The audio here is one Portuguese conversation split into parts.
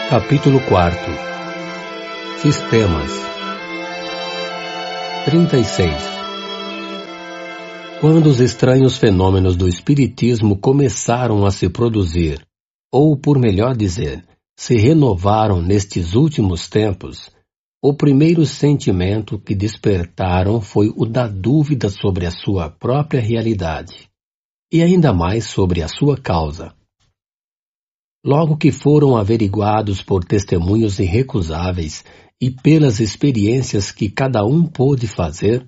Capítulo 4. Sistemas. 36. Quando os estranhos fenômenos do espiritismo começaram a se produzir, ou por melhor dizer, se renovaram nestes últimos tempos, o primeiro sentimento que despertaram foi o da dúvida sobre a sua própria realidade, e ainda mais sobre a sua causa. Logo que foram averiguados por testemunhos irrecusáveis e pelas experiências que cada um pôde fazer,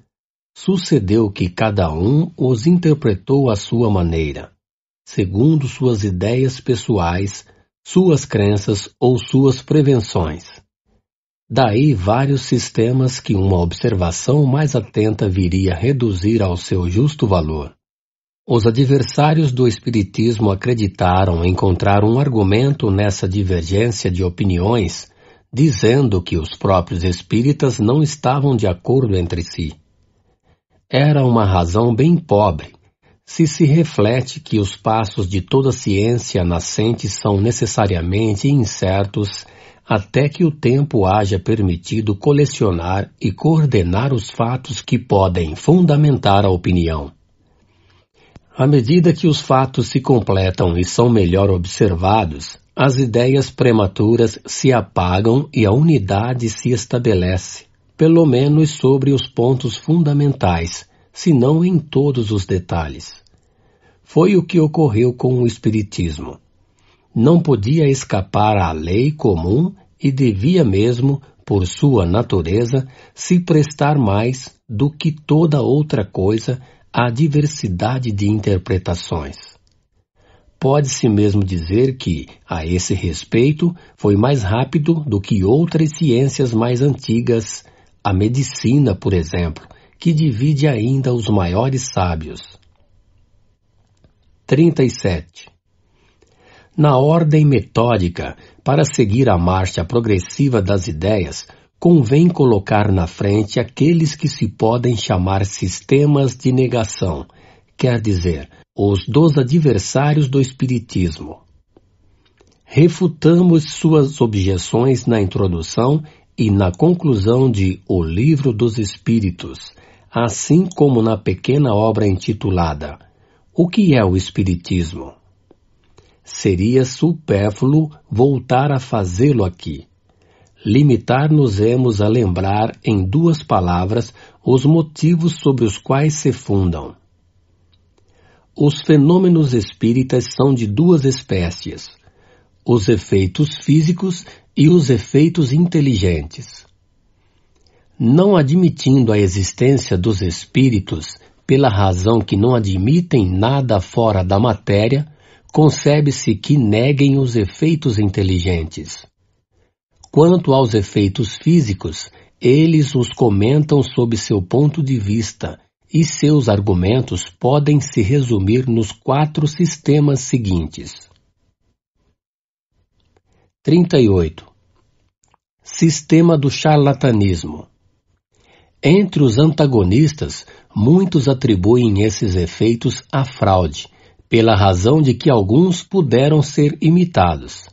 sucedeu que cada um os interpretou à sua maneira, segundo suas ideias pessoais, suas crenças ou suas prevenções. Daí vários sistemas que uma observação mais atenta viria reduzir ao seu justo valor. Os adversários do espiritismo acreditaram encontrar um argumento nessa divergência de opiniões, dizendo que os próprios espíritas não estavam de acordo entre si. Era uma razão bem pobre, se reflete que os passos de toda ciência nascente são necessariamente incertos até que o tempo haja permitido colecionar e coordenar os fatos que podem fundamentar a opinião. À medida que os fatos se completam e são melhor observados, as ideias prematuras se apagam e a unidade se estabelece, pelo menos sobre os pontos fundamentais, se não em todos os detalhes. Foi o que ocorreu com o espiritismo. Não podia escapar à lei comum e devia mesmo, por sua natureza, se prestar mais do que toda outra coisa à diversidade de interpretações. Pode-se mesmo dizer que, a esse respeito, foi mais rápido do que outras ciências mais antigas, a medicina, por exemplo, que divide ainda os maiores sábios. 37. Na ordem metódica, para seguir a marcha progressiva das ideias, convém colocar na frente aqueles que se podem chamar sistemas de negação, quer dizer, os dos adversários do espiritismo. Refutamos suas objeções na introdução e na conclusão de O Livro dos Espíritos, assim como na pequena obra intitulada O que é o Espiritismo? Seria supérfluo voltar a fazê-lo aqui. Limitar-nos-emos a lembrar em duas palavras os motivos sobre os quais se fundam. Os fenômenos espíritas são de duas espécies, os efeitos físicos e os efeitos inteligentes. Não admitindo a existência dos espíritos, pela razão que não admitem nada fora da matéria, concebe-se que neguem os efeitos inteligentes. Quanto aos efeitos físicos, eles os comentam sob seu ponto de vista, e seus argumentos podem se resumir nos 4 sistemas seguintes. 38. Sistema do charlatanismo. Entre os antagonistas, muitos atribuem esses efeitos à fraude, pela razão de que alguns puderam ser imitados.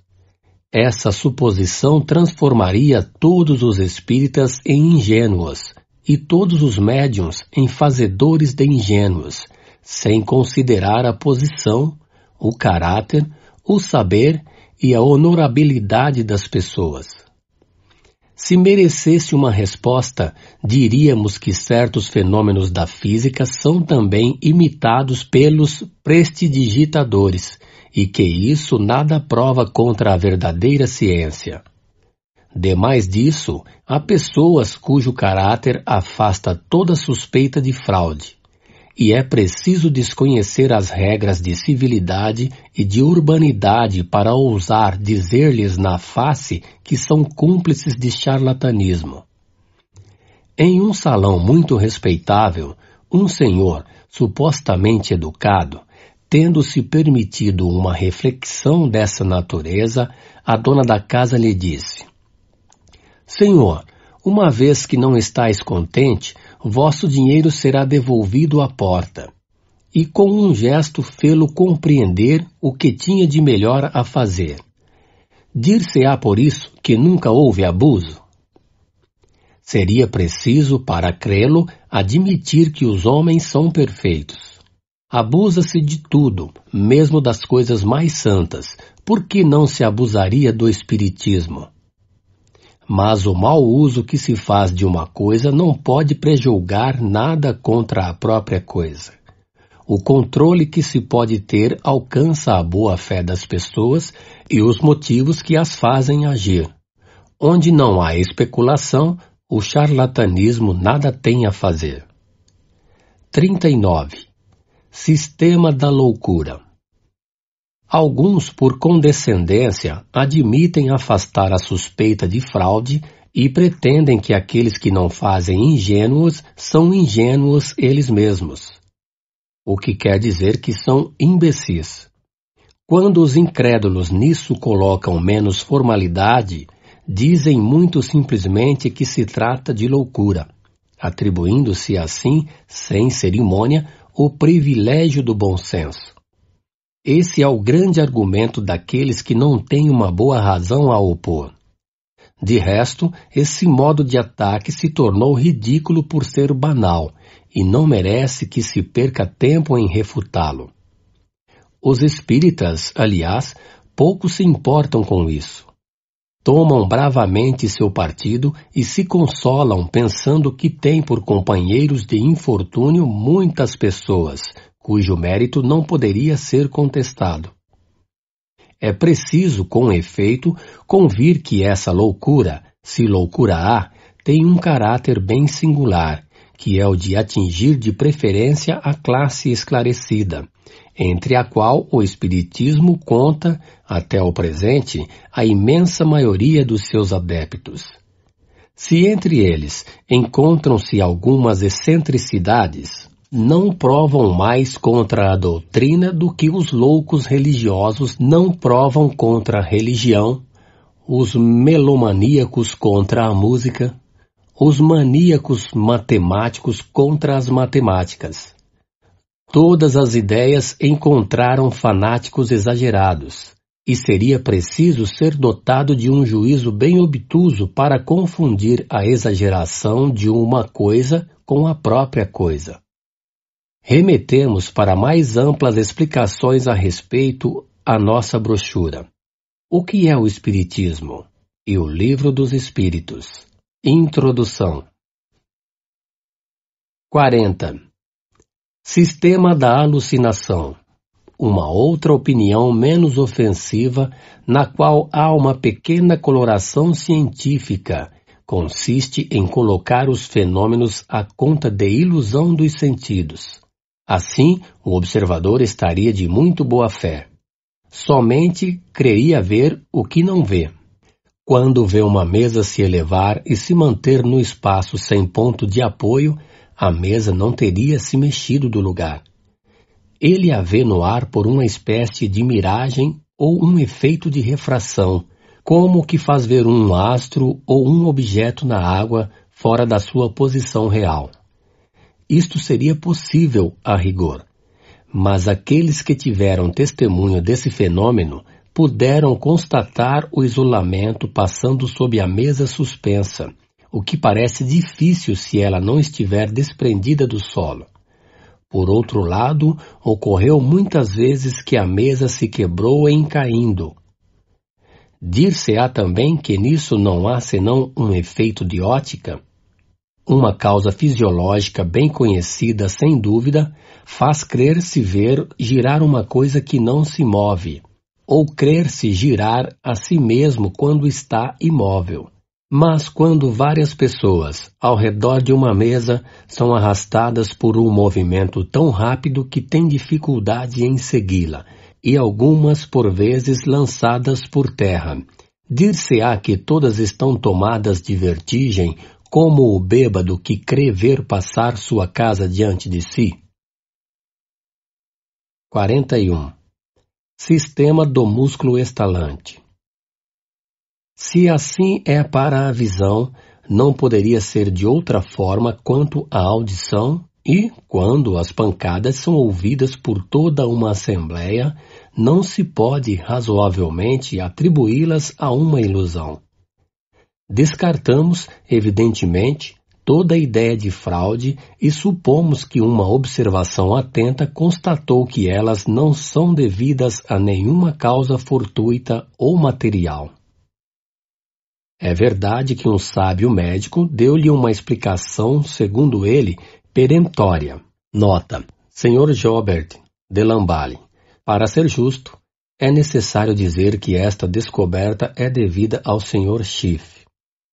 Essa suposição transformaria todos os espíritas em ingênuos e todos os médiuns em fazedores de ingênuos, sem considerar a posição, o caráter, o saber e a honorabilidade das pessoas. Se merecesse uma resposta, diríamos que certos fenômenos da física são também imitados pelos prestidigitadores, e que isso nada prova contra a verdadeira ciência. Demais disso, há pessoas cujo caráter afasta toda suspeita de fraude, e é preciso desconhecer as regras de civilidade e de urbanidade para ousar dizer-lhes na face que são cúmplices de charlatanismo. Em um salão muito respeitável, um senhor, supostamente educado, tendo-se permitido uma reflexão dessa natureza, a dona da casa lhe disse: Senhor, uma vez que não estáis contente, vosso dinheiro será devolvido à porta. E com um gesto fê-lo compreender o que tinha de melhor a fazer. Dir-se-á por isso que nunca houve abuso? Seria preciso, para crê-lo, admitir que os homens são perfeitos. Abusa-se de tudo, mesmo das coisas mais santas. Por que não se abusaria do espiritismo? Mas o mau uso que se faz de uma coisa não pode prejulgar nada contra a própria coisa. O controle que se pode ter alcança a boa-fé das pessoas e os motivos que as fazem agir. Onde não há especulação, o charlatanismo nada tem a fazer. 39. Sistema da loucura. Alguns, por condescendência, admitem afastar a suspeita de fraude e pretendem que aqueles que não fazem ingênuos são ingênuos eles mesmos. O que quer dizer que são imbecis. Quando os incrédulos nisso colocam menos formalidade, dizem muito simplesmente que se trata de loucura, atribuindo-se assim, sem cerimônia, o privilégio do bom senso. Esse é o grande argumento daqueles que não têm uma boa razão a opor. De resto, esse modo de ataque se tornou ridículo por ser banal, e não merece que se perca tempo em refutá-lo. Os espíritas, aliás, pouco se importam com isso. Tomam bravamente seu partido e se consolam pensando que têm por companheiros de infortúnio muitas pessoas, cujo mérito não poderia ser contestado. É preciso, com efeito, convir que essa loucura, se loucura há, tem um caráter bem singular, que é o de atingir de preferência a classe esclarecida, entre a qual o Espiritismo conta, até o presente, a imensa maioria dos seus adeptos. Se entre eles encontram-se algumas excentricidades, não provam mais contra a doutrina do que os loucos religiosos não provam contra a religião, os melomaníacos contra a música, os maníacos matemáticos contra as matemáticas. Todas as ideias encontraram fanáticos exagerados, e seria preciso ser dotado de um juízo bem obtuso para confundir a exageração de uma coisa com a própria coisa. Remetemos para mais amplas explicações a respeito a nossa brochura. O que é o Espiritismo? E o Livro dos Espíritos. Introdução. 40. Sistema da alucinação. Uma outra opinião menos ofensiva, na qual há uma pequena coloração científica, consiste em colocar os fenômenos à conta de ilusão dos sentidos. Assim, o observador estaria de muito boa fé. Somente creria ver o que não vê. Quando vê uma mesa se elevar e se manter no espaço sem ponto de apoio, a mesa não teria se mexido do lugar. Ele a vê no ar por uma espécie de miragem ou um efeito de refração, como o que faz ver um astro ou um objeto na água fora da sua posição real. Isto seria possível a rigor, mas aqueles que tiveram testemunho desse fenômeno puderam constatar o isolamento passando sob a mesa suspensa, o que parece difícil se ela não estiver desprendida do solo. Por outro lado, ocorreu muitas vezes que a mesa se quebrou em caindo. Dir-se-á também que nisso não há senão um efeito de ótica. Uma causa fisiológica bem conhecida, sem dúvida, faz crer-se ver girar uma coisa que não se move, ou crer-se girar a si mesmo quando está imóvel. Mas quando várias pessoas, ao redor de uma mesa, são arrastadas por um movimento tão rápido que têm dificuldade em segui-la, e algumas, por vezes, lançadas por terra, dir-se-á que todas estão tomadas de vertigem, como o bêbado que crê ver passar sua casa diante de si? 41. Sistema do músculo estalante. Se assim é para a visão, não poderia ser de outra forma quanto à audição E, quando as pancadas são ouvidas por toda uma assembleia, não se pode razoavelmente atribuí-las a uma ilusão. Descartamos, evidentemente, toda a ideia de fraude e supomos que uma observação atenta constatou que elas não são devidas a nenhuma causa fortuita ou material. É verdade que um sábio médico deu-lhe uma explicação, segundo ele, peremptória. Nota: Sr. Jobert de Lamballe. Para ser justo, é necessário dizer que esta descoberta é devida ao Sr. Schiff.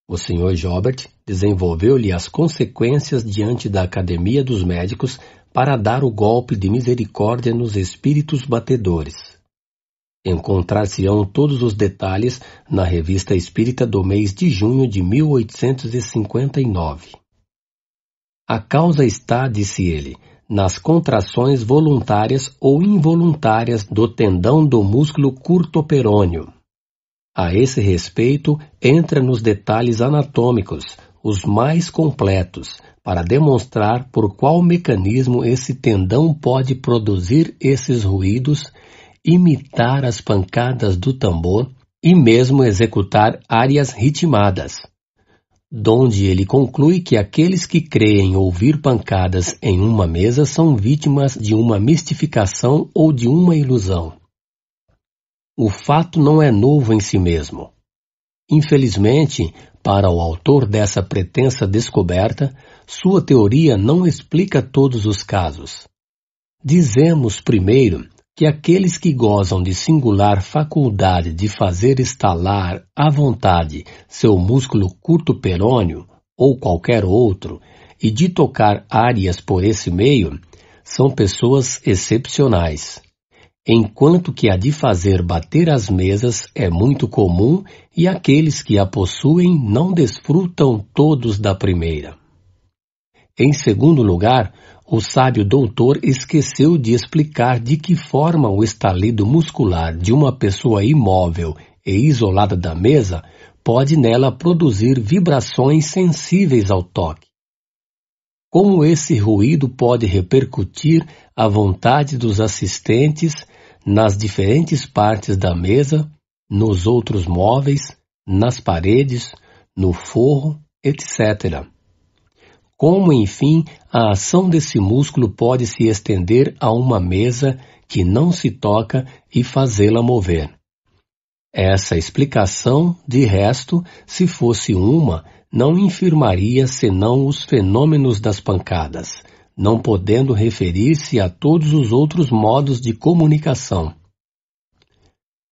O Sr. Jobert desenvolveu-lhe as consequências diante da Academia dos Médicos para dar o golpe de misericórdia nos espíritos batedores. Encontrar-se-ão todos os detalhes na Revista Espírita do mês de junho de 1859. A causa está, disse ele, nas contrações voluntárias ou involuntárias do tendão do músculo curto-perôneo. A esse respeito, entra nos detalhes anatômicos, os mais completos, para demonstrar por qual mecanismo esse tendão pode produzir esses ruídos, imitar as pancadas do tambor e mesmo executar áreas ritmadas, donde ele conclui que aqueles que creem ouvir pancadas em uma mesa são vítimas de uma mistificação ou de uma ilusão. O fato não é novo em si mesmo. Infelizmente, para o autor dessa pretensa descoberta, sua teoria não explica todos os casos. Dizemos, primeiro, que aqueles que gozam de singular faculdade de fazer estalar à vontade seu músculo curto-perôneo ou qualquer outro e de tocar áreas por esse meio, são pessoas excepcionais. Enquanto que a de fazer bater as mesas é muito comum e aqueles que a possuem não desfrutam todos da primeira. Em segundo lugar, o sábio doutor esqueceu de explicar de que forma o estalido muscular de uma pessoa imóvel e isolada da mesa pode nela produzir vibrações sensíveis ao toque. Como esse ruído pode repercutir à vontade dos assistentes nas diferentes partes da mesa, nos outros móveis, nas paredes, no forro, etc. Como, enfim, a ação desse músculo pode se estender a uma mesa que não se toca e fazê-la mover. Essa explicação, de resto, se fosse uma, não infirmaria senão os fenômenos das pancadas, não podendo referir-se a todos os outros modos de comunicação.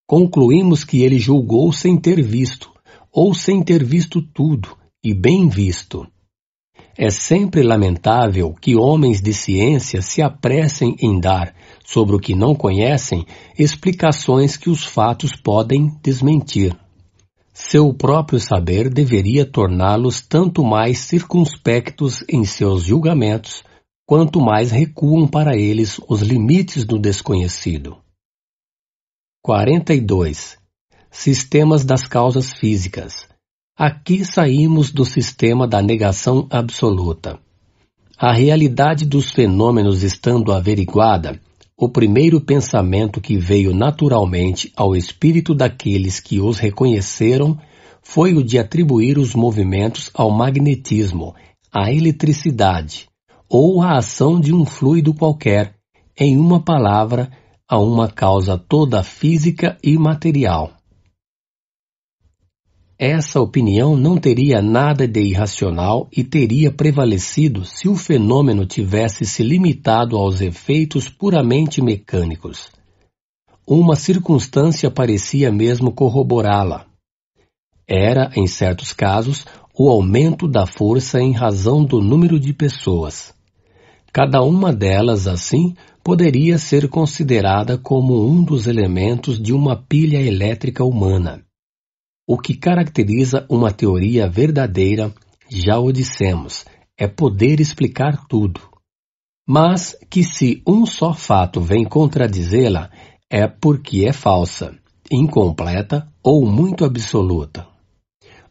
Concluímos que ele julgou sem ter visto, ou sem ter visto tudo, e bem visto. É sempre lamentável que homens de ciência se apressem em dar, sobre o que não conhecem, explicações que os fatos podem desmentir. Seu próprio saber deveria torná-los tanto mais circunspectos em seus julgamentos, quanto mais recuam para eles os limites do desconhecido. 42. Sistemas das causas físicas. Aqui saímos do sistema da negação absoluta. A realidade dos fenômenos estando averiguada, o primeiro pensamento que veio naturalmente ao espírito daqueles que os reconheceram foi o de atribuir os movimentos ao magnetismo, à eletricidade, ou à ação de um fluido qualquer, em uma palavra, a uma causa toda física e material. Essa opinião não teria nada de irracional e teria prevalecido se o fenômeno tivesse se limitado aos efeitos puramente mecânicos. Uma circunstância parecia mesmo corroborá-la. Era, em certos casos, o aumento da força em razão do número de pessoas. Cada uma delas, assim, poderia ser considerada como um dos elementos de uma pilha elétrica humana. O que caracteriza uma teoria verdadeira, já o dissemos, é poder explicar tudo. Mas que se um só fato vem contradizê-la, é porque é falsa, incompleta ou muito absoluta.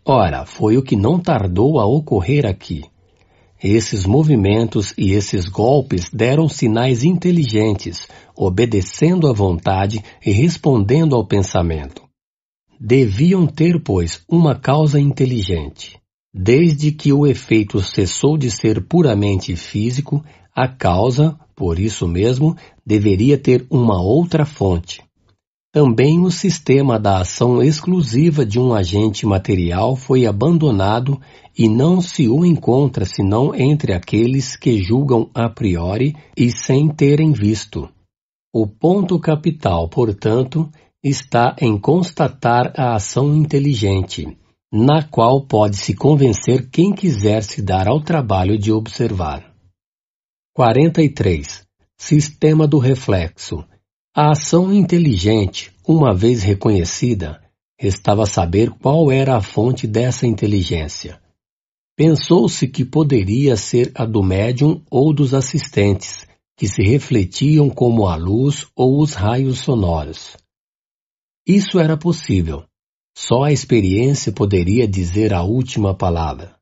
Ora, foi o que não tardou a ocorrer aqui. esses movimentos e esses golpes deram sinais inteligentes, obedecendo à vontade e respondendo ao pensamento. Deviam ter, pois, uma causa inteligente. Desde que o efeito cessou de ser puramente físico, a causa, por isso mesmo, deveria ter uma outra fonte. Também o sistema da ação exclusiva de um agente material foi abandonado e não se o encontra senão entre aqueles que julgam a priori e sem terem visto. O ponto capital, portanto, está em constatar a ação inteligente, na qual pode-se convencer quem quiser se dar ao trabalho de observar. 43. Sistema do reflexo. A ação inteligente, uma vez reconhecida, restava saber qual era a fonte dessa inteligência. Pensou-se que poderia ser a do médium ou dos assistentes, que se refletiam como a luz ou os raios sonoros. Isso era possível. Só a experiência poderia dizer a última palavra.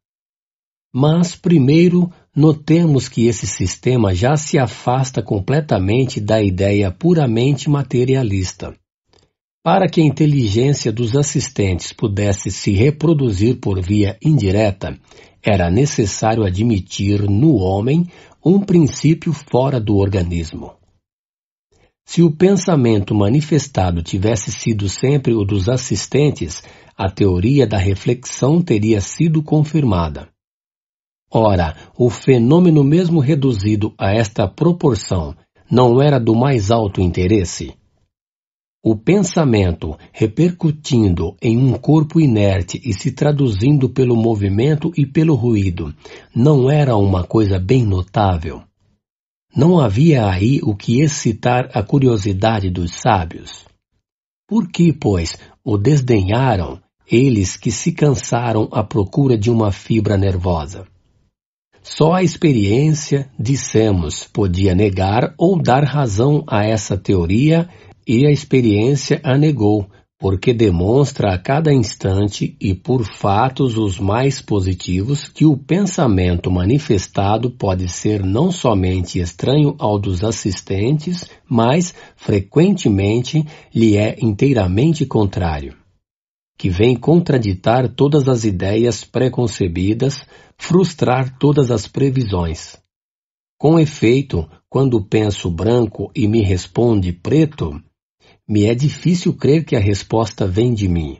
Mas, primeiro, notemos que esse sistema já se afasta completamente da ideia puramente materialista. Para que a inteligência dos assistentes pudesse se reproduzir por via indireta, era necessário admitir no homem um princípio fora do organismo. Se o pensamento manifestado tivesse sido sempre o dos assistentes, a teoria da reflexão teria sido confirmada. Ora, o fenômeno mesmo reduzido a esta proporção não era do mais alto interesse? O pensamento, repercutindo em um corpo inerte e se traduzindo pelo movimento e pelo ruído, não era uma coisa bem notável? Não havia aí o que excitar a curiosidade dos sábios. Por que, pois, o desdenharam, eles que se cansaram à procura de uma fibra nervosa? Só a experiência, dissemos, podia negar ou dar razão a essa teoria, e a experiência a negou, porque demonstra a cada instante e por fatos os mais positivos que o pensamento manifestado pode ser não somente estranho ao dos assistentes, mas, frequentemente, lhe é inteiramente contrário, que vem contraditar todas as ideias preconcebidas, frustrar todas as previsões. Com efeito, quando penso branco e me responde preto, me é difícil crer que a resposta vem de mim.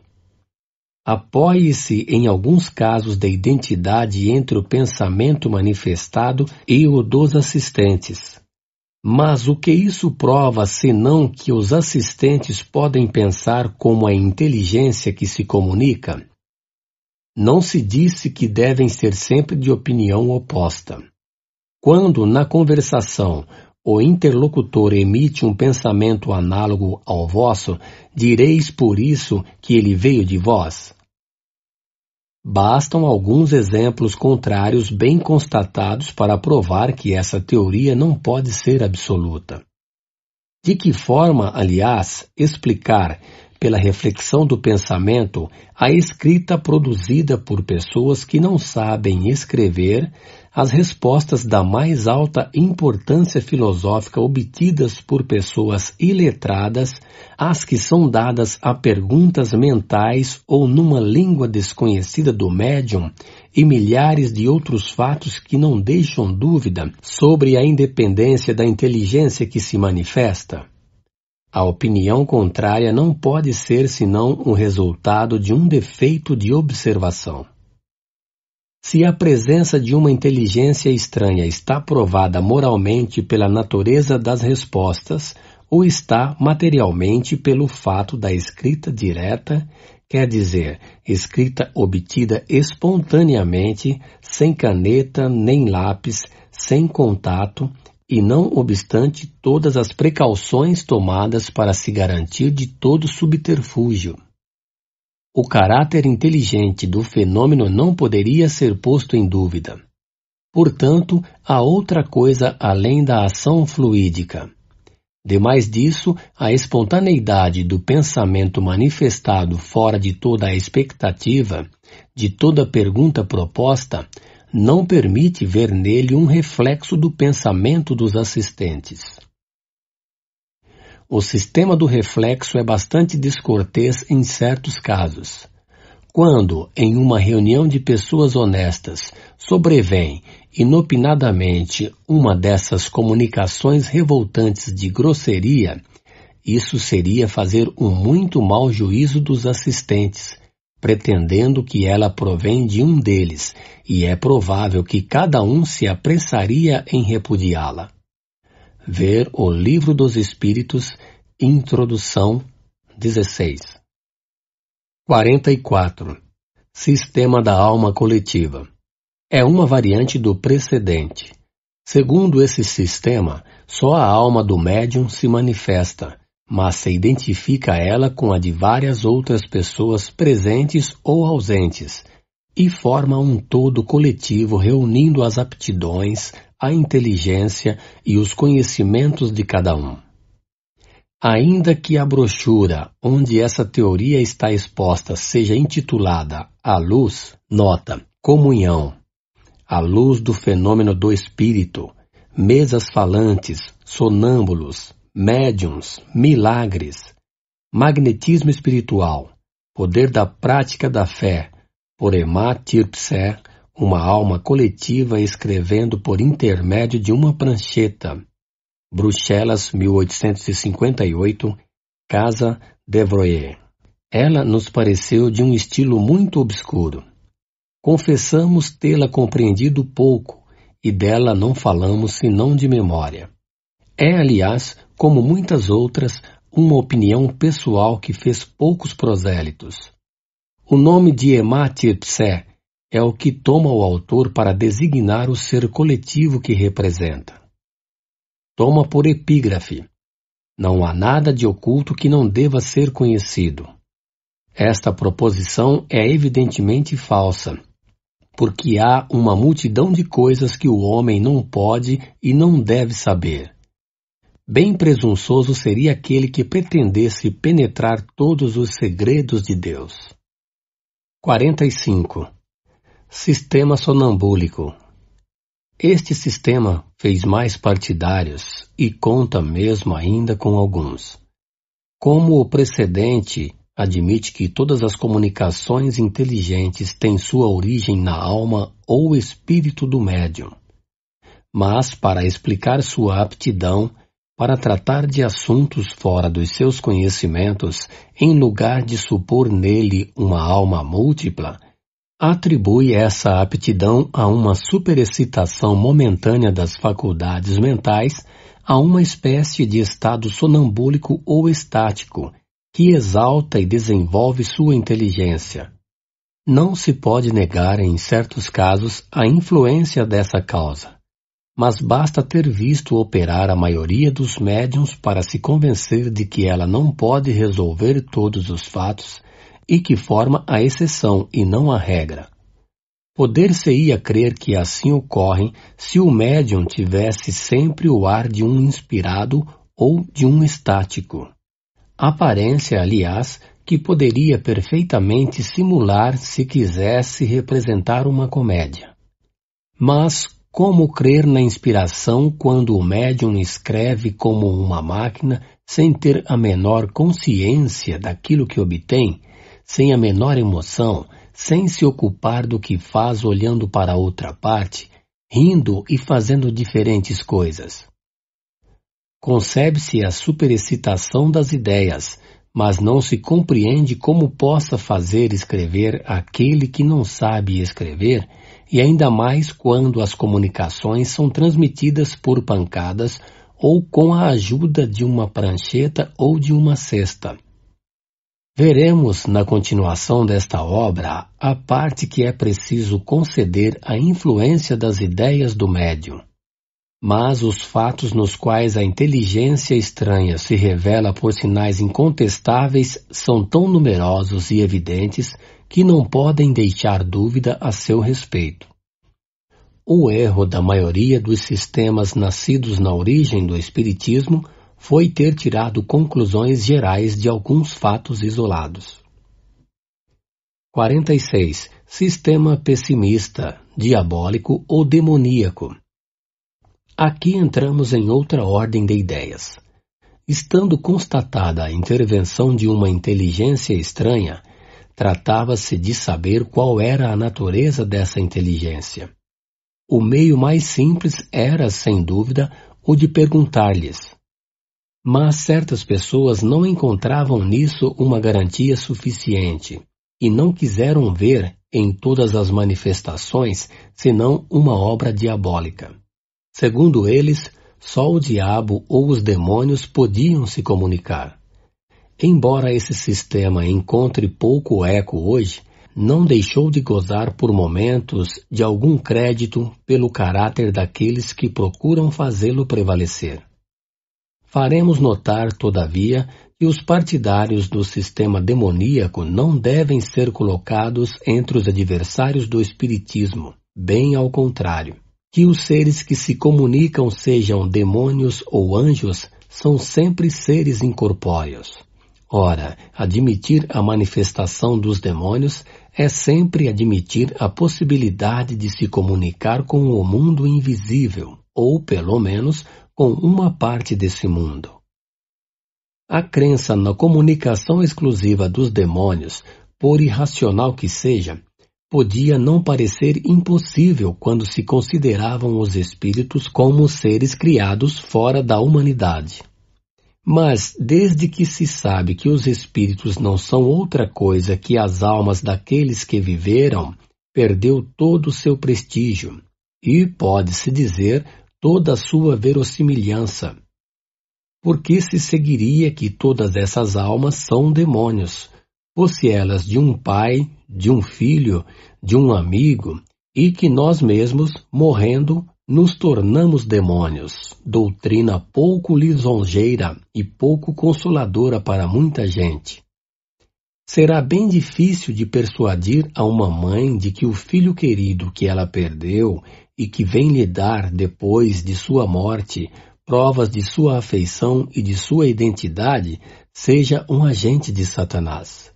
Apoie-se em alguns casos de identidade entre o pensamento manifestado e o dos assistentes. Mas o que isso prova senão que os assistentes podem pensar como a inteligência que se comunica? Não se disse que devem ser sempre de opinião oposta. Quando, na conversação, o interlocutor emite um pensamento análogo ao vosso, direis por isso que ele veio de vós? Bastam alguns exemplos contrários bem constatados para provar que essa teoria não pode ser absoluta. De que forma, aliás, explicar, pela reflexão do pensamento, a escrita produzida por pessoas que não sabem escrever, as respostas da mais alta importância filosófica obtidas por pessoas iletradas, as que são dadas a perguntas mentais ou numa língua desconhecida do médium, e milhares de outros fatos que não deixam dúvida sobre a independência da inteligência que se manifesta? A opinião contrária não pode ser senão o resultado de um defeito de observação. Se a presença de uma inteligência estranha está provada moralmente pela natureza das respostas, ou está materialmente pelo fato da escrita direta, quer dizer, escrita obtida espontaneamente, sem caneta nem lápis, sem contato, e não obstante todas as precauções tomadas para se garantir de todo subterfúgio. O caráter inteligente do fenômeno não poderia ser posto em dúvida. Portanto, há outra coisa além da ação fluídica. Demais disso, a espontaneidade do pensamento manifestado fora de toda a expectativa, de toda pergunta proposta, não permite ver nele um reflexo do pensamento dos assistentes. O sistema do reflexo é bastante descortês em certos casos. Quando, em uma reunião de pessoas honestas, sobrevém inopinadamente uma dessas comunicações revoltantes de grosseria, isso seria fazer um muito mau juízo dos assistentes, pretendendo que ela provém de um deles, e é provável que cada um se apressaria em repudiá-la. Ver o Livro dos Espíritos, Introdução 16. 44. Sistema da alma coletiva. É uma variante do precedente. Segundo esse sistema, só a alma do médium se manifesta, mas se identifica ela com a de várias outras pessoas presentes ou ausentes, e forma um todo coletivo reunindo as aptidões, a inteligência e os conhecimentos de cada um. Ainda que a brochura onde essa teoria está exposta seja intitulada A Luz, nota, Comunhão, a luz do fenômeno do espírito, mesas falantes, sonâmbulos, médiuns, milagres, magnetismo espiritual, poder da prática da fé, por Emma Tirpsé, uma alma coletiva escrevendo por intermédio de uma prancheta. Bruxelas, 1858, Casa Devroyer. Ela nos pareceu de um estilo muito obscuro. Confessamos tê-la compreendido pouco, e dela não falamos senão de memória. É, aliás, como muitas outras, uma opinião pessoal que fez poucos prosélitos. O nome de Emma Tirpsé é o que toma o autor para designar o ser coletivo que representa. Toma por epígrafe: não há nada de oculto que não deva ser conhecido. Esta proposição é evidentemente falsa, porque há uma multidão de coisas que o homem não pode e não deve saber. Bem presunçoso seria aquele que pretendesse penetrar todos os segredos de Deus. 45. Sistema sonambúlico. Este sistema fez mais partidários e conta mesmo ainda com alguns. Como o precedente admite que todas as comunicações inteligentes têm sua origem na alma ou espírito do médium. Mas, para explicar sua aptidão para tratar de assuntos fora dos seus conhecimentos, em lugar de supor nele uma alma múltipla, atribui essa aptidão a uma superexcitação momentânea das faculdades mentais, a uma espécie de estado sonambúlico ou estático, que exalta e desenvolve sua inteligência. Não se pode negar, em certos casos, a influência dessa causa, mas basta ter visto operar a maioria dos médiuns para se convencer de que ela não pode resolver todos os fatos e que forma a exceção e não a regra. Poder-se-ia crer que assim ocorre se o médium tivesse sempre o ar de um inspirado ou de um estático. Aparência, aliás, que poderia perfeitamente simular se quisesse representar uma comédia. Mas como crer na inspiração quando o médium escreve como uma máquina sem ter a menor consciência daquilo que obtém, sem a menor emoção, sem se ocupar do que faz olhando para outra parte, rindo e fazendo diferentes coisas? Concebe-se a superexcitação das ideias, mas não se compreende como possa fazer escrever aquele que não sabe escrever, e ainda mais quando as comunicações são transmitidas por pancadas ou com a ajuda de uma prancheta ou de uma cesta. Veremos na continuação desta obra a parte que é preciso conceder à influência das ideias do médium. Mas os fatos nos quais a inteligência estranha se revela por sinais incontestáveis são tão numerosos e evidentes que não podem deixar dúvida a seu respeito. O erro da maioria dos sistemas nascidos na origem do Espiritismo foi ter tirado conclusões gerais de alguns fatos isolados. 46. Sistema pessimista, diabólico ou demoníaco. Aqui entramos em outra ordem de ideias. Estando constatada a intervenção de uma inteligência estranha, tratava-se de saber qual era a natureza dessa inteligência. O meio mais simples era, sem dúvida, o de perguntar-lhes. Mas certas pessoas não encontravam nisso uma garantia suficiente e não quiseram ver em todas as manifestações senão uma obra diabólica. Segundo eles, só o diabo ou os demônios podiam se comunicar. Embora esse sistema encontre pouco eco hoje, não deixou de gozar por momentos de algum crédito pelo caráter daqueles que procuram fazê-lo prevalecer. Faremos notar, todavia, que os partidários do sistema demoníaco não devem ser colocados entre os adversários do espiritismo, bem ao contrário. Que os seres que se comunicam sejam demônios ou anjos são sempre seres incorpóreos. Ora, admitir a manifestação dos demônios é sempre admitir a possibilidade de se comunicar com o mundo invisível, ou, pelo menos, com uma parte desse mundo. A crença na comunicação exclusiva dos demônios, por irracional que seja, podia não parecer impossível quando se consideravam os espíritos como seres criados fora da humanidade. Mas, desde que se sabe que os espíritos não são outra coisa que as almas daqueles que viveram, perdeu todo o seu prestígio e, pode-se dizer, toda a sua verossimilhança. Porque se seguiria que todas essas almas são demônios, fosse elas de um pai, de um filho, de um amigo, e que nós mesmos, morrendo, nos tornamos demônios, doutrina pouco lisonjeira e pouco consoladora para muita gente. Será bem difícil de persuadir a uma mãe de que o filho querido que ela perdeu e que vem lhe dar, depois de sua morte, provas de sua afeição e de sua identidade, seja um agente de Satanás.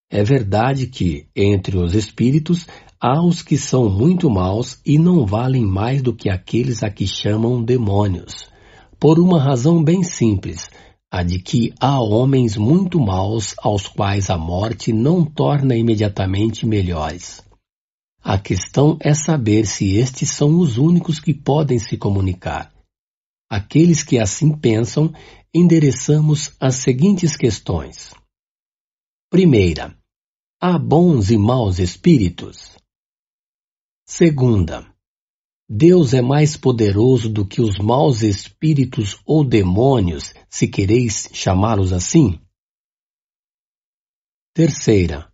É verdade que, entre os espíritos, há os que são muito maus e não valem mais do que aqueles a que chamam demônios, por uma razão bem simples, a de que há homens muito maus aos quais a morte não torna imediatamente melhores. A questão é saber se estes são os únicos que podem se comunicar. Aqueles que assim pensam, endereçamos as seguintes questões. Primeira, há bons e maus espíritos? Segunda, Deus é mais poderoso do que os maus espíritos ou demônios, se quereis chamá-los assim? Terceira,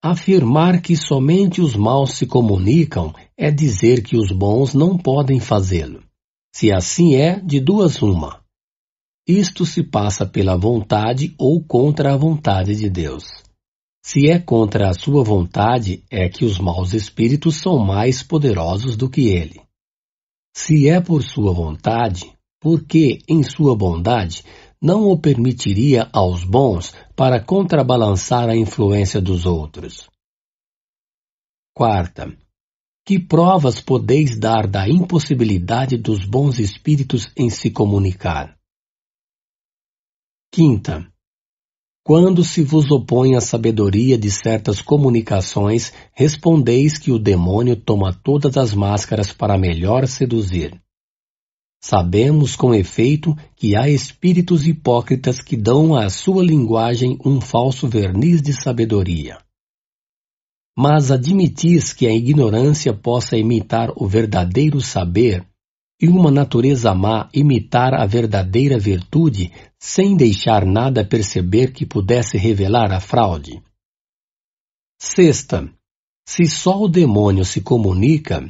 afirmar que somente os maus se comunicam é dizer que os bons não podem fazê-lo. Se assim é, de duas uma. Isto se passa pela vontade ou contra a vontade de Deus. Se é contra a sua vontade, é que os maus espíritos são mais poderosos do que ele. Se é por sua vontade, por que, em sua bondade, não o permitiria aos bons para contrabalançar a influência dos outros? Quarta, que provas podeis dar da impossibilidade dos bons espíritos em se comunicar? Quinta, quando se vos opõe a sabedoria de certas comunicações, respondeis que o demônio toma todas as máscaras para melhor seduzir. Sabemos com efeito que há espíritos hipócritas que dão à sua linguagem um falso verniz de sabedoria. Mas admitis que a ignorância possa imitar o verdadeiro saber e uma natureza má imitar a verdadeira virtude sem deixar nada perceber que pudesse revelar a fraude? Sexta, se só o demônio se comunica,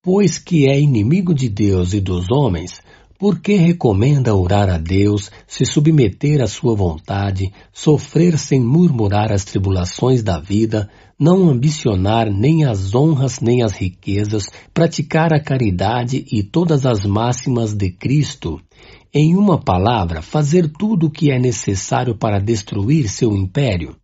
pois que é inimigo de Deus e dos homens, por que recomenda orar a Deus, se submeter à sua vontade, sofrer sem murmurar as tribulações da vida, não ambicionar nem as honras nem as riquezas, praticar a caridade e todas as máximas de Cristo, em uma palavra, fazer tudo o que é necessário para destruir seu império?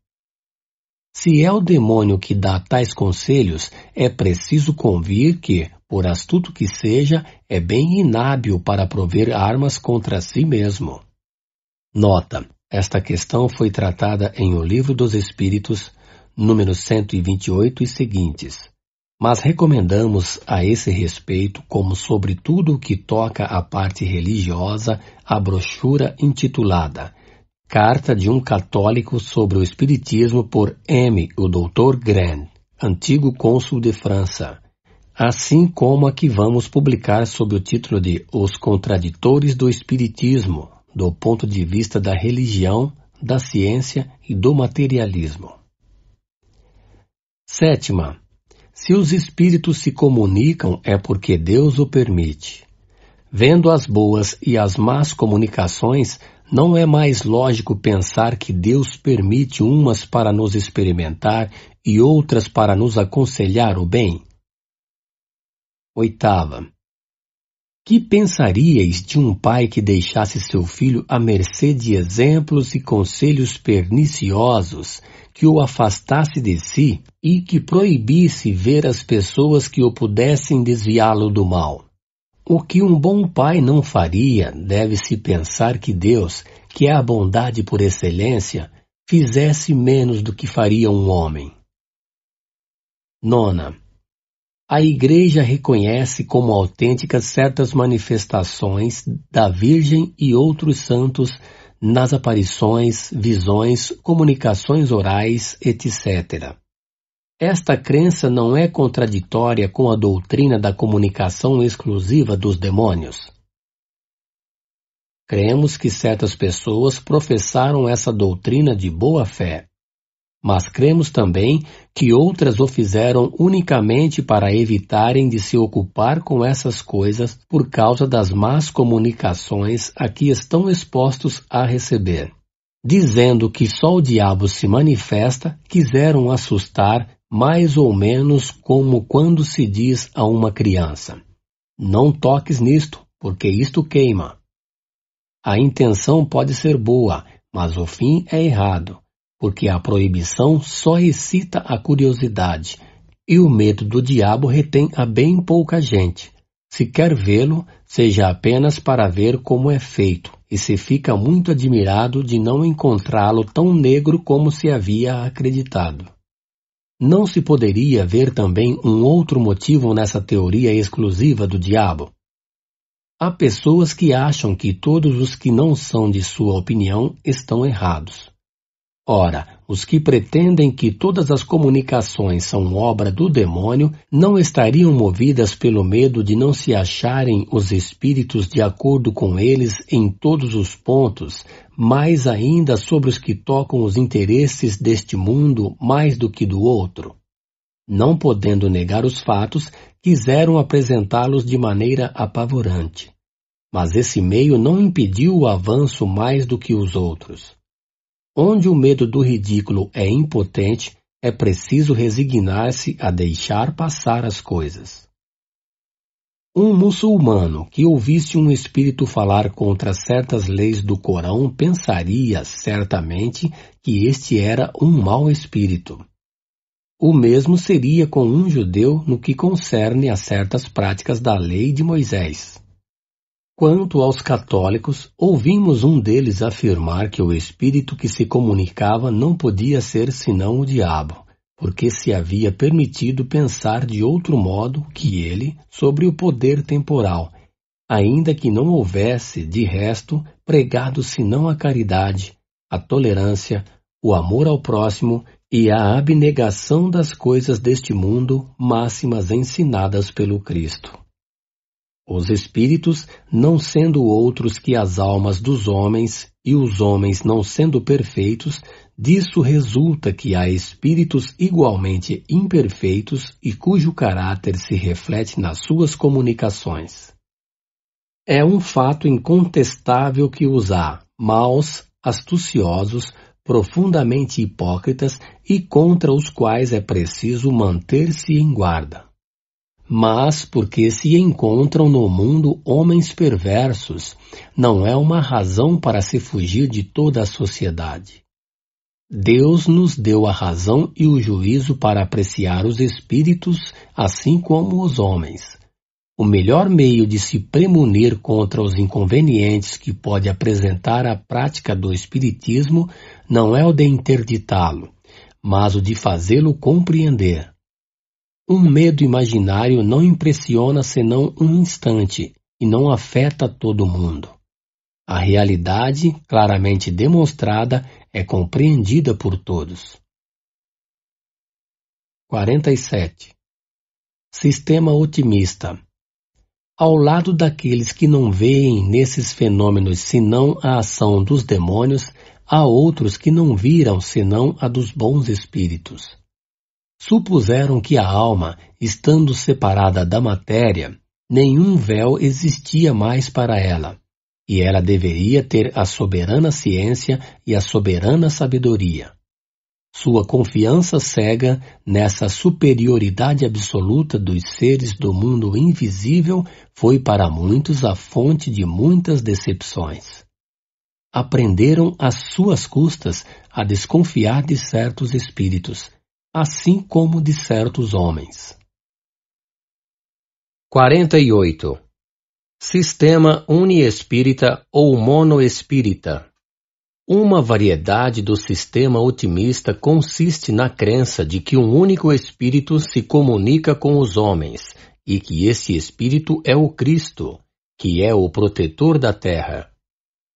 Se é o demônio que dá tais conselhos, é preciso convir que, por astuto que seja, é bem inábil para prover armas contra si mesmo. Nota: esta questão foi tratada em O Livro dos Espíritos, número 128 e seguintes. Mas recomendamos a esse respeito, como sobre tudo o que toca à parte religiosa, a brochura intitulada Carta de um Católico sobre o Espiritismo por M. o Dr. Grant, antigo cônsul de França, assim como a que vamos publicar sob o título de Os Contraditores do Espiritismo, do ponto de vista da religião, da ciência e do materialismo. 7ª. Se os espíritos se comunicam é porque Deus o permite. Vendo as boas e as más comunicações, não é mais lógico pensar que Deus permite umas para nos experimentar e outras para nos aconselhar o bem? 8ª. Que pensaríeis de um pai que deixasse seu filho à mercê de exemplos e conselhos perniciosos, que o afastasse de si e que proibisse ver as pessoas que o pudessem desviá-lo do mal? O que um bom pai não faria, deve-se pensar que Deus, que é a bondade por excelência, fizesse menos do que faria um homem. 9ª. A Igreja reconhece como autênticas certas manifestações da Virgem e outros santos nas aparições, visões, comunicações orais, etc. Esta crença não é contraditória com a doutrina da comunicação exclusiva dos demônios. Cremos que certas pessoas professaram essa doutrina de boa fé, mas cremos também que outras o fizeram unicamente para evitarem de se ocupar com essas coisas por causa das más comunicações a que estão expostos a receber. Dizendo que só o diabo se manifesta, quiseram assustar mais ou menos como quando se diz a uma criança: não toques nisto, porque isto queima. A intenção pode ser boa, mas o fim é errado, porque a proibição só excita a curiosidade, e o medo do diabo retém a bem pouca gente. Se quer vê-lo, seja apenas para ver como é feito, e se fica muito admirado de não encontrá-lo tão negro como se havia acreditado. Não se poderia ver também um outro motivo nessa teoria exclusiva do diabo? Há pessoas que acham que todos os que não são de sua opinião estão errados. Ora, os que pretendem que todas as comunicações são obra do demônio não estariam movidas pelo medo de não se acharem os espíritos de acordo com eles em todos os pontos, mais ainda sobre os que tocam os interesses deste mundo mais do que do outro. Não podendo negar os fatos, quiseram apresentá-los de maneira apavorante. Mas esse meio não impediu o avanço mais do que os outros. Onde o medo do ridículo é impotente, é preciso resignar-se a deixar passar as coisas. Um muçulmano que ouvisse um espírito falar contra certas leis do Corão pensaria, certamente, que este era um mau espírito. O mesmo seria com um judeu no que concerne a certas práticas da lei de Moisés. Quanto aos católicos, ouvimos um deles afirmar que o espírito que se comunicava não podia ser senão o diabo, porque se havia permitido pensar de outro modo que ele sobre o poder temporal, ainda que não houvesse, de resto, pregado senão a caridade, a tolerância, o amor ao próximo e a abnegação das coisas deste mundo, máximas ensinadas pelo Cristo. Os espíritos, não sendo outros que as almas dos homens, e os homens não sendo perfeitos, disso resulta que há espíritos igualmente imperfeitos e cujo caráter se reflete nas suas comunicações. É um fato incontestável que os há, maus, astuciosos, profundamente hipócritas e contra os quais é preciso manter-se em guarda. Mas porque se encontram no mundo homens perversos, não é uma razão para se fugir de toda a sociedade. Deus nos deu a razão e o juízo para apreciar os espíritos, assim como os homens. O melhor meio de se premunir contra os inconvenientes que pode apresentar a prática do espiritismo não é o de interditá-lo, mas o de fazê-lo compreender. Um medo imaginário não impressiona senão um instante e não afeta todo mundo. A realidade, claramente demonstrada, é compreendida por todos. 47. Sistema otimista. Ao lado daqueles que não veem nesses fenômenos senão a ação dos demônios, há outros que não viram senão a dos bons espíritos. Supuseram que a alma, estando separada da matéria, nenhum véu existia mais para ela, e ela deveria ter a soberana ciência e a soberana sabedoria. Sua confiança cega nessa superioridade absoluta dos seres do mundo invisível foi para muitos a fonte de muitas decepções. Aprenderam às suas custas a desconfiar de certos espíritos, assim como de certos homens. 48. Sistema uniespírita ou monoespírita. Uma variedade do sistema otimista consiste na crença de que um único espírito se comunica com os homens e que esse espírito é o Cristo, que é o protetor da terra.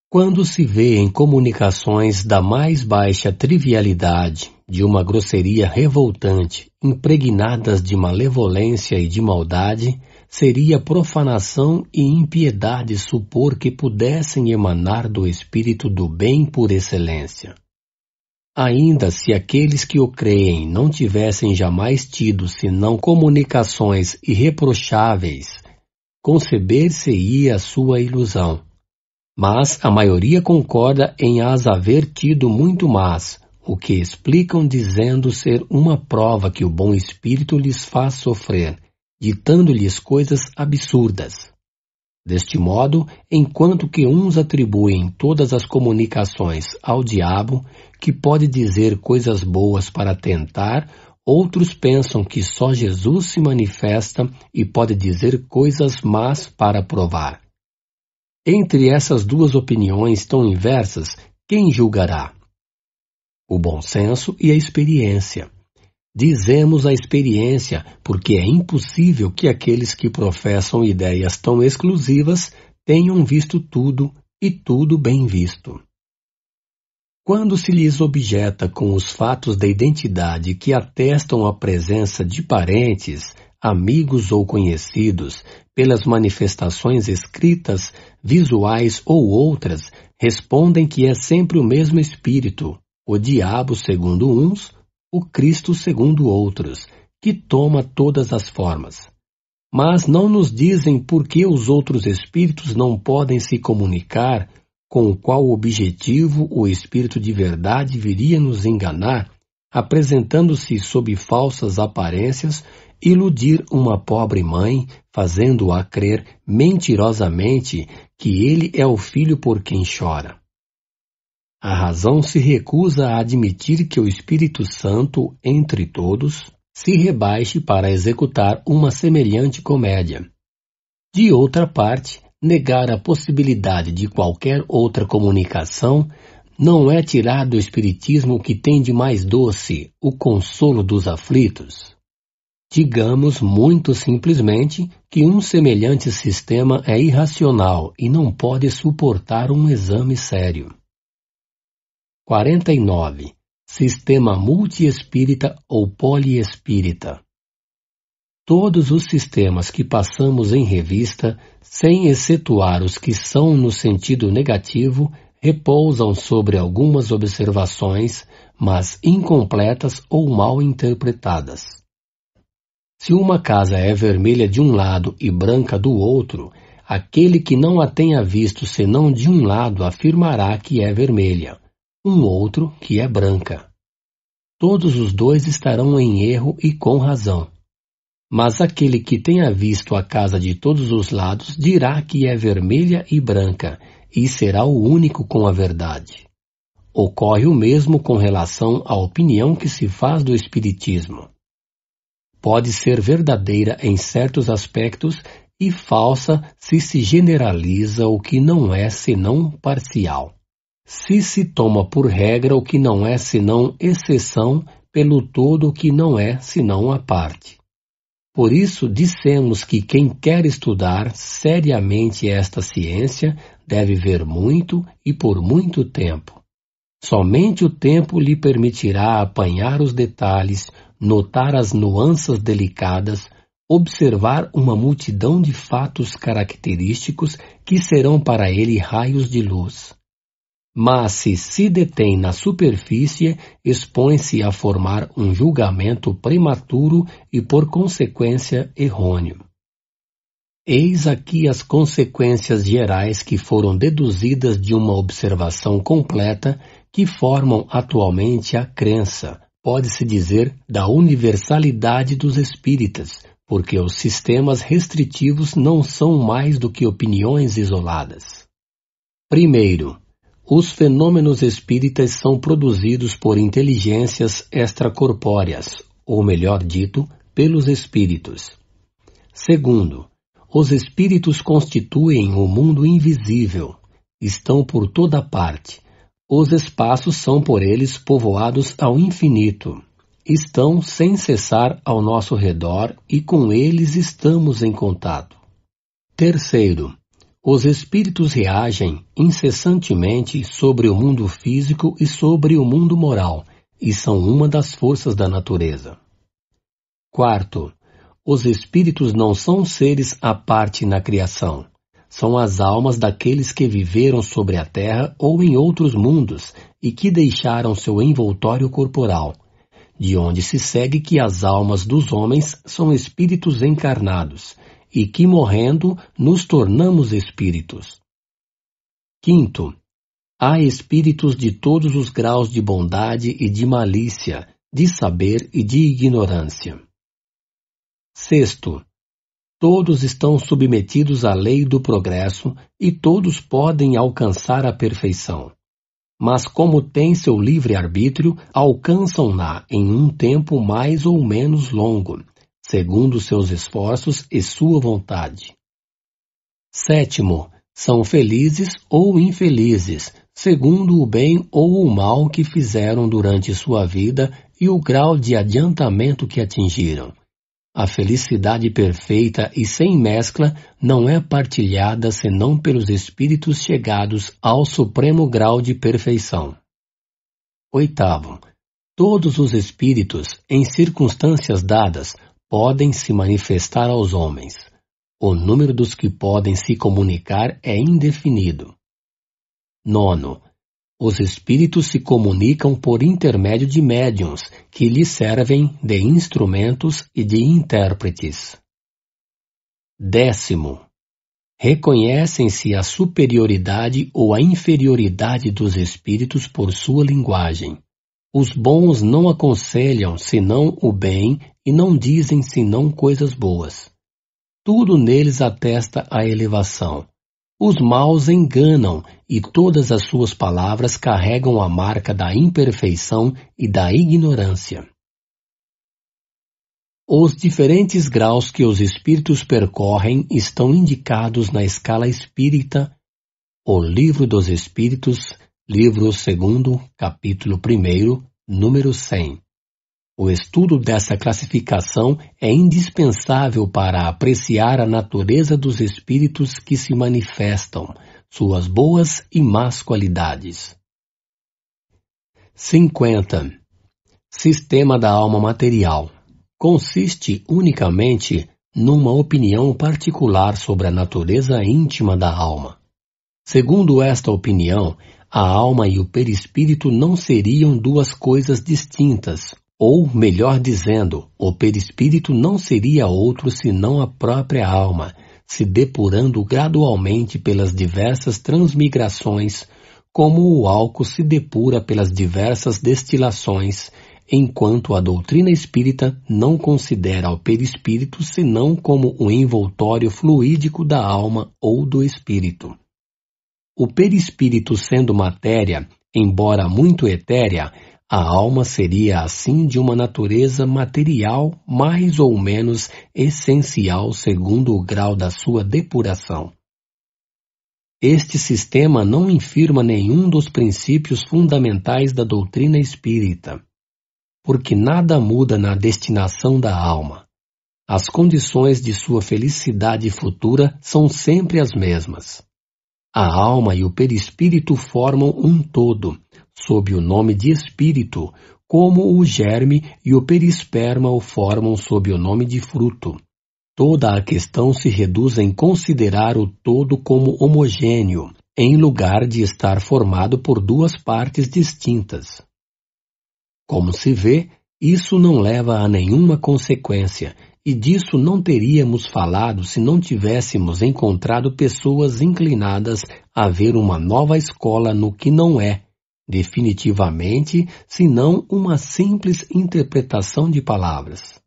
Quando se vê em comunicações da mais baixa trivialidade, de uma grosseria revoltante, impregnadas de malevolência e de maldade, seria profanação e impiedade supor que pudessem emanar do espírito do bem por excelência. Ainda se aqueles que o creem não tivessem jamais tido senão comunicações irreprocháveis, conceber-se-ia a sua ilusão. Mas a maioria concorda em as haver tido muito mais, o que explicam dizendo ser uma prova que o bom espírito lhes faz sofrer, ditando-lhes coisas absurdas. Deste modo, enquanto que uns atribuem todas as comunicações ao diabo, que pode dizer coisas boas para tentar, outros pensam que só Jesus se manifesta e pode dizer coisas más para provar. Entre essas duas opiniões tão inversas, quem julgará? O bom senso e a experiência. Dizemos a experiência porque é impossível que aqueles que professam ideias tão exclusivas tenham visto tudo e tudo bem visto. Quando se lhes objeta com os fatos da identidade que atestam a presença de parentes, amigos ou conhecidos, pelas manifestações escritas, visuais ou outras, respondem que é sempre o mesmo espírito, o diabo segundo uns, o Cristo segundo outros, que toma todas as formas. Mas não nos dizem por que os outros espíritos não podem se comunicar, com qual objetivo o espírito de verdade viria nos enganar, apresentando-se sob falsas aparências, iludir uma pobre mãe, fazendo-a crer mentirosamente que ele é o filho por quem chora. A razão se recusa a admitir que o Espírito Santo, entre todos, se rebaixe para executar uma semelhante comédia. De outra parte, negar a possibilidade de qualquer outra comunicação não é tirar do Espiritismo o que tem de mais doce, o consolo dos aflitos. Digamos muito simplesmente que um semelhante sistema é irracional e não pode suportar um exame sério. 49. Sistema multiespírita ou poliespírita. Todos os sistemas que passamos em revista, sem excetuar os que são no sentido negativo, repousam sobre algumas observações, mas incompletas ou mal interpretadas. Se uma casa é vermelha de um lado e branca do outro, aquele que não a tenha visto senão de um lado afirmará que é vermelha, um outro que é branca. Todos os dois estarão em erro e com razão. Mas aquele que tenha visto a casa de todos os lados dirá que é vermelha e branca, e será o único com a verdade. Ocorre o mesmo com relação à opinião que se faz do Espiritismo. Pode ser verdadeira em certos aspectos e falsa se generaliza o que não é senão parcial. Se toma por regra o que não é senão exceção, pelo todo o que não é senão a parte. Por isso, dissemos que quem quer estudar seriamente esta ciência deve ver muito e por muito tempo. Somente o tempo lhe permitirá apanhar os detalhes, notar as nuances delicadas, observar uma multidão de fatos característicos que serão para ele raios de luz. Mas se detém na superfície, expõe-se a formar um julgamento prematuro e, por consequência, errôneo. Eis aqui as consequências gerais que foram deduzidas de uma observação completa que formam atualmente a crença, pode-se dizer, da universalidade dos espíritas, porque os sistemas restritivos não são mais do que opiniões isoladas. Primeiro, os fenômenos espíritas são produzidos por inteligências extracorpóreas, ou melhor dito, pelos espíritos. Segundo, os espíritos constituem o mundo invisível, estão por toda parte. Os espaços são por eles povoados ao infinito. Estão sem cessar ao nosso redor e com eles estamos em contato. Terceiro, os espíritos reagem incessantemente sobre o mundo físico e sobre o mundo moral, e são uma das forças da natureza. Quarto, os espíritos não são seres à parte na criação. São as almas daqueles que viveram sobre a terra ou em outros mundos e que deixaram seu envoltório corporal, de onde se segue que as almas dos homens são espíritos encarnados, e que morrendo nos tornamos espíritos. Quinto, há espíritos de todos os graus de bondade e de malícia, de saber e de ignorância. Sexto, todos estão submetidos à lei do progresso e todos podem alcançar a perfeição. Mas como têm seu livre-arbítrio, alcançam-na em um tempo mais ou menos longo, segundo seus esforços e sua vontade. Sétimo, são felizes ou infelizes, segundo o bem ou o mal que fizeram durante sua vida e o grau de adiantamento que atingiram. A felicidade perfeita e sem mescla não é partilhada senão pelos espíritos chegados ao supremo grau de perfeição. Oitavo, todos os espíritos, em circunstâncias dadas, podem se manifestar aos homens. O número dos que podem se comunicar é indefinido. Nono, os espíritos se comunicam por intermédio de médiuns, que lhes servem de instrumentos e de intérpretes. Décimo, reconhecem-se a superioridade ou a inferioridade dos espíritos por sua linguagem. Os bons não aconselham senão o bem e não dizem senão coisas boas. Tudo neles atesta a elevação. Os maus enganam e todas as suas palavras carregam a marca da imperfeição e da ignorância. Os diferentes graus que os espíritos percorrem estão indicados na escala espírita, o Livro dos Espíritos, livro 2, capítulo 1, número 100. O estudo dessa classificação é indispensável para apreciar a natureza dos espíritos que se manifestam, suas boas e más qualidades. 50. Sistema da alma material. Consiste unicamente numa opinião particular sobre a natureza íntima da alma. Segundo esta opinião, a alma e o perispírito não seriam duas coisas distintas, ou, melhor dizendo, o perispírito não seria outro senão a própria alma, se depurando gradualmente pelas diversas transmigrações, como o álcool se depura pelas diversas destilações, enquanto a doutrina espírita não considera o perispírito senão como o envoltório fluídico da alma ou do espírito. O perispírito, sendo matéria, Embora muito etérea, a alma seria assim de uma natureza material mais ou menos essencial segundo o grau da sua depuração. Este sistema não infirma nenhum dos princípios fundamentais da doutrina espírita, porque nada muda na destinação da alma. As condições de sua felicidade futura são sempre as mesmas. A alma e o perispírito formam um todo, sob o nome de espírito, como o germe e o perisperma o formam sob o nome de fruto. Toda a questão se reduz em considerar o todo como homogêneo, em lugar de estar formado por duas partes distintas. Como se vê, isso não leva a nenhuma consequência, e disso não teríamos falado se não tivéssemos encontrado pessoas inclinadas a ver uma nova escola no que não é, definitivamente, senão uma simples interpretação de palavras.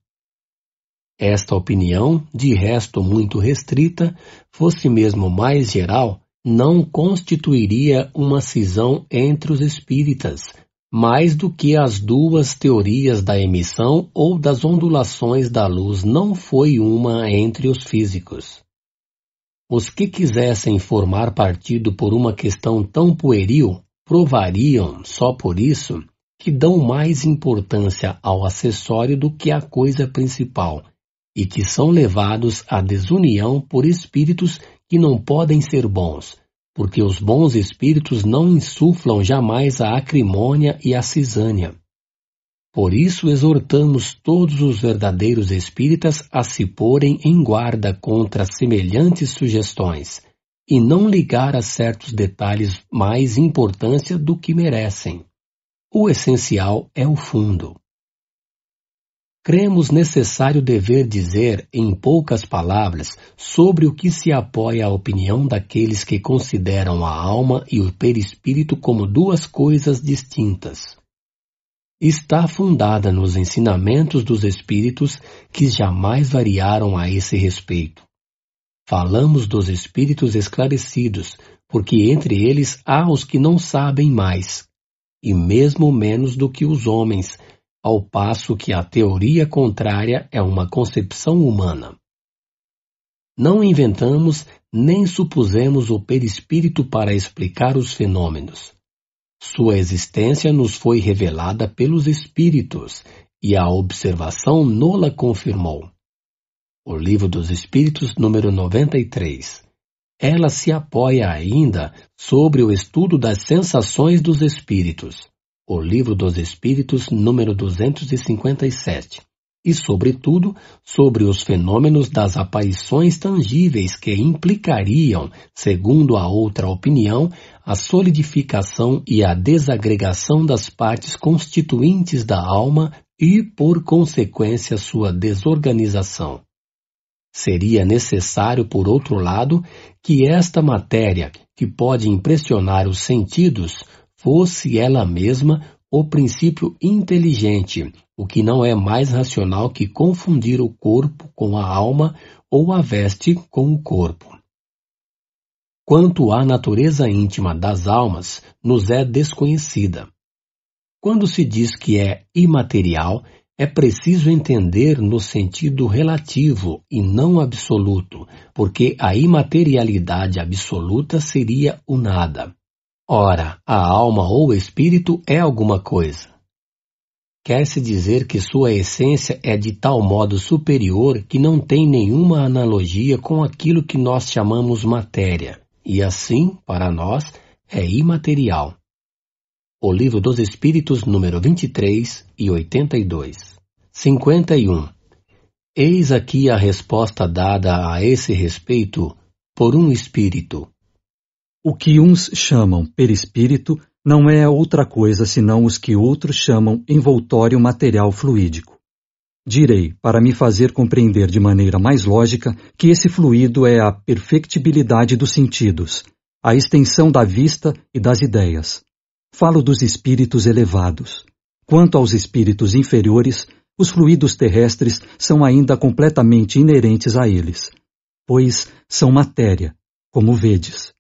Esta opinião, de resto muito restrita, fosse mesmo mais geral, não constituiria uma cisão entre os espíritas, mais do que as duas teorias da emissão ou das ondulações da luz não foi uma entre os físicos. Os que quisessem formar partido por uma questão tão pueril, provariam, só por isso, que dão mais importância ao acessório do que à coisa principal, e que são levados à desunião por espíritos que não podem ser bons, porque os bons espíritos não insuflam jamais a acrimônia e a cisânia. Por isso exortamos todos os verdadeiros espíritas a se porem em guarda contra semelhantes sugestões, e não ligar a certos detalhes mais importância do que merecem. O essencial é o fundo. Cremos necessário dever dizer, em poucas palavras, sobre o que se apoia a opinião daqueles que consideram a alma e o perispírito como duas coisas distintas. Está fundada nos ensinamentos dos espíritos que jamais variaram a esse respeito. Falamos dos espíritos esclarecidos, porque entre eles há os que não sabem mais, e mesmo menos do que os homens, ao passo que a teoria contrária é uma concepção humana. Não inventamos nem supusemos o perispírito para explicar os fenômenos. Sua existência nos foi revelada pelos espíritos, e a observação nola confirmou. O Livro dos Espíritos, número 93. Ela se apoia ainda sobre o estudo das sensações dos espíritos. O Livro dos Espíritos, número 257, e, sobretudo, sobre os fenômenos das aparições tangíveis que implicariam, segundo a outra opinião, a solidificação e a desagregação das partes constituintes da alma e, por consequência, sua desorganização. Seria necessário, por outro lado, que esta matéria, que pode impressionar os sentidos, fosse ela mesma o princípio inteligente, o que não é mais racional que confundir o corpo com a alma ou a veste com o corpo. Quanto à natureza íntima das almas, nos é desconhecida. Quando se diz que é imaterial, é preciso entender no sentido relativo e não absoluto, porque a imaterialidade absoluta seria o nada. Ora, a alma ou espírito é alguma coisa. Quer-se dizer que sua essência é de tal modo superior que não tem nenhuma analogia com aquilo que nós chamamos matéria, e assim, para nós, é imaterial. O Livro dos Espíritos, número 23 e 82. 51. Eis aqui a resposta dada a esse respeito por um espírito. O que uns chamam perispírito não é outra coisa senão os que outros chamam envoltório material fluídico. Direi, para me fazer compreender de maneira mais lógica, que esse fluido é a perfectibilidade dos sentidos, a extensão da vista e das ideias. Falo dos espíritos elevados. Quanto aos espíritos inferiores, os fluidos terrestres são ainda completamente inerentes a eles, pois são matéria, como vedes.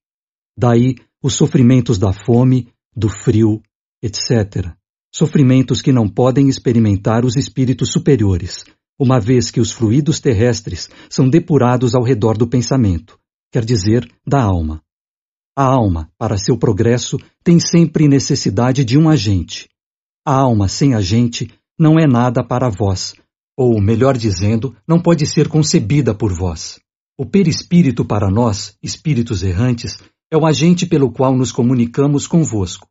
Daí os sofrimentos da fome, do frio, etc. Sofrimentos que não podem experimentar os espíritos superiores, uma vez que os fluidos terrestres são depurados ao redor do pensamento, quer dizer, da alma. A alma, para seu progresso, tem sempre necessidade de um agente. A alma sem agente não é nada para vós, ou, melhor dizendo, não pode ser concebida por vós. O perispírito para nós, espíritos errantes, é o agente pelo qual nos comunicamos convosco,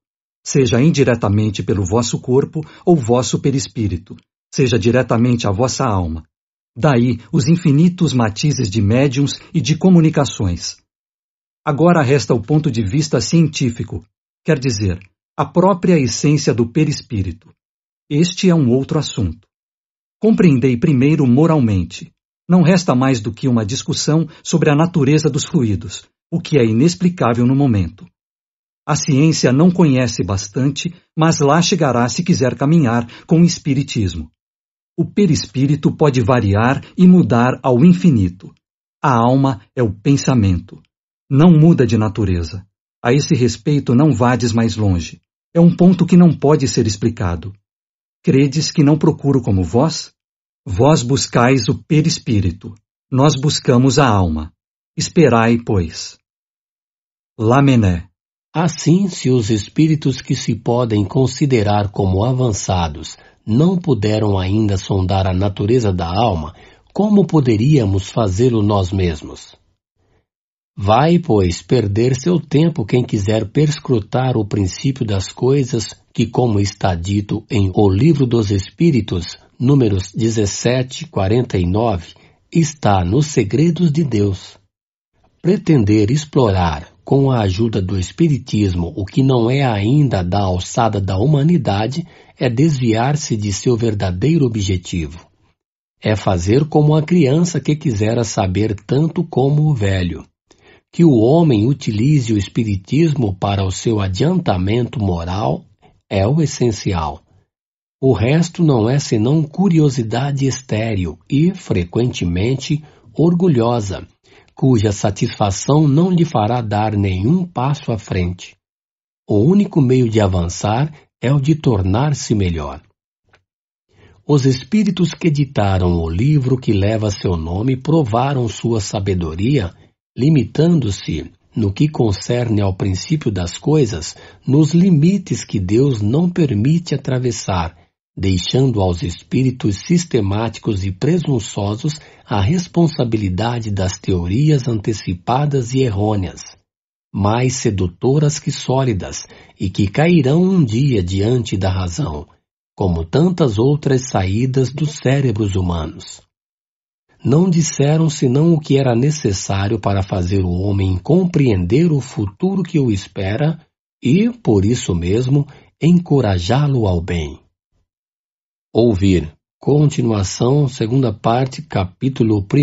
seja indiretamente pelo vosso corpo ou vosso perispírito, seja diretamente a vossa alma. Daí os infinitos matizes de médiuns e de comunicações. Agora resta o ponto de vista científico, quer dizer, a própria essência do perispírito. Este é um outro assunto. Compreendei primeiro moralmente. Não resta mais do que uma discussão sobre a natureza dos fluidos, o que é inexplicável no momento. A ciência não conhece bastante, mas lá chegará se quiser caminhar com o espiritismo. O perispírito pode variar e mudar ao infinito. A alma é o pensamento. Não muda de natureza. A esse respeito não vades mais longe. É um ponto que não pode ser explicado. Credes que não procuro como vós? Vós buscais o perispírito. Nós buscamos a alma. Esperai, pois. Lamené. Assim, se os espíritos que se podem considerar como avançados não puderam ainda sondar a natureza da alma, como poderíamos fazê-lo nós mesmos? Vai, pois, perder seu tempo quem quiser perscrutar o princípio das coisas que, como está dito em O Livro dos Espíritos, números 17, 49, está nos segredos de Deus. Pretender explorar, com a ajuda do Espiritismo, o que não é ainda da alçada da humanidade, é desviar-se de seu verdadeiro objetivo. É fazer como a criança que quisera saber tanto como o velho. Que o homem utilize o Espiritismo para o seu adiantamento moral é o essencial. O resto não é senão curiosidade estéril e, frequentemente, orgulhosa, cuja satisfação não lhe fará dar nenhum passo à frente. O único meio de avançar é o de tornar-se melhor. Os espíritos que editaram o livro que leva seu nome provaram sua sabedoria, limitando-se, no que concerne ao princípio das coisas, nos limites que Deus não permite atravessar, deixando aos espíritos sistemáticos e presunçosos a responsabilidade das teorias antecipadas e errôneas, mais sedutoras que sólidas, e que cairão um dia diante da razão, como tantas outras saídas dos cérebros humanos. Não disseram senão o que era necessário para fazer o homem compreender o futuro que o espera e, por isso mesmo, encorajá-lo ao bem. Ouvir. Continuação, segunda parte, capítulo 1.